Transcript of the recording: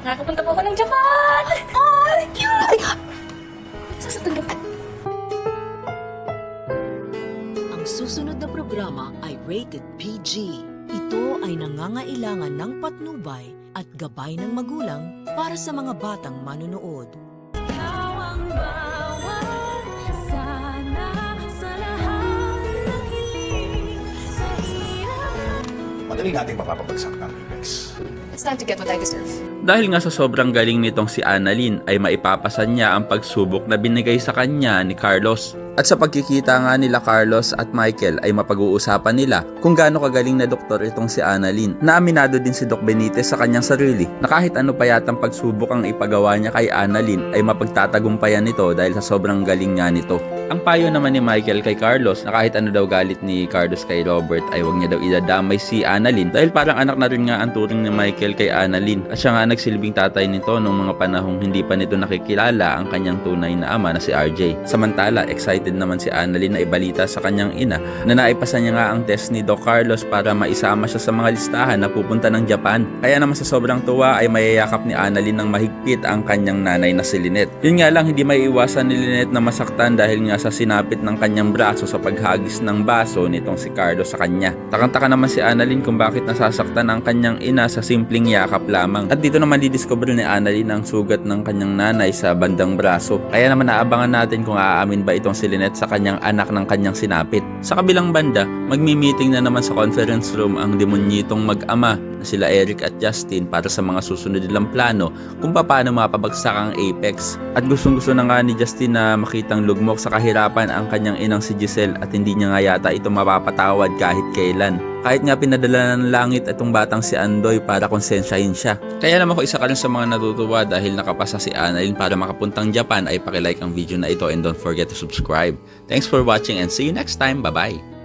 Nakakapunta po ako ng Japan! Oh, cute! Ay, sasaktan ka. Ang susunod na programa ay rated PG. Ito ay nangangailangan ng patnubay at gabay ng magulang para sa mga batang manunood. Madali nating mapapabagsak ng Apex. It's time to get what I deserve. Dahil nga sa sobrang galing nitong si Annalyn ay maipapasan niya ang pagsubok na binigay sa kanya ni Carlos. At sa pagkikita nga nila Carlos at Michael ay mapag-uusapan nila kung gaano kagaling na doktor itong si Annalyn. Na aminado din si Doc Benitez sa kanyang sarili na kahit ano pa yatang pagsubok ang ipagawa niya kay Annalyn ay mapagtatagumpayan nito dahil sa sobrang galing nga nito. Ang payo naman ni Michael kay Carlos na kahit ano daw galit ni Carlos kay Robert ay huwag niya daw idadamay si Annalyn dahil parang anak na rin nga ang turing ni Michael kay Annalyn at siya nga nagsilbing tatay nito noong mga panahong hindi pa nito nakikilala ang kanyang tunay na ama na si RJ. Samantala, excited naman si Annalyn na ibalita sa kanyang ina na naipasan niya nga ang test ni Doc Carlos para maisama siya sa mga listahan na pupunta ng Japan. Kaya naman sa sobrang tuwa ay mayayakap ni Annalyn ng mahigpit ang kanyang nanay na si Lynette. Yun nga lang, hindi maiiwasan ni Lynette na masaktan dahil nga sa sinapit ng kanyang braso sa paghagis ng baso nitong si Carlos sa kanya. Takang-taka naman si Annalyn kung bakit nasasaktan ang kanyang ina sa simpleng yakap lamang. At dito naman didiscover ni Annalyn ang sugat ng kanyang nanay sa bandang braso. Kaya naman naabangan natin kung aamin ba itong si Lynette sa kanyang anak ng kanyang sinapit. Sa kabilang banda, magmi-meeting na naman sa conference room ang demonyitong mag-ama na sila Eric at Justin para sa mga susunod nilang plano kung paano mapabagsak ang Apex. At gustong-gusto na nga ni Justin na makitang lugmok sa kahirapan ang kanyang inang si Giselle at hindi niya nga yata ito mapapatawad kahit kailan. Kahit nga pinadala ng langit itong batang si Andoy para konsensyahin siya. Kaya naman ko isa ka rin sa mga natutuwa dahil nakapasa si Annalyn para makapuntang Japan ay pakilike ang video na ito and don't forget to subscribe. Thanks for watching and see you next time. Bye-bye!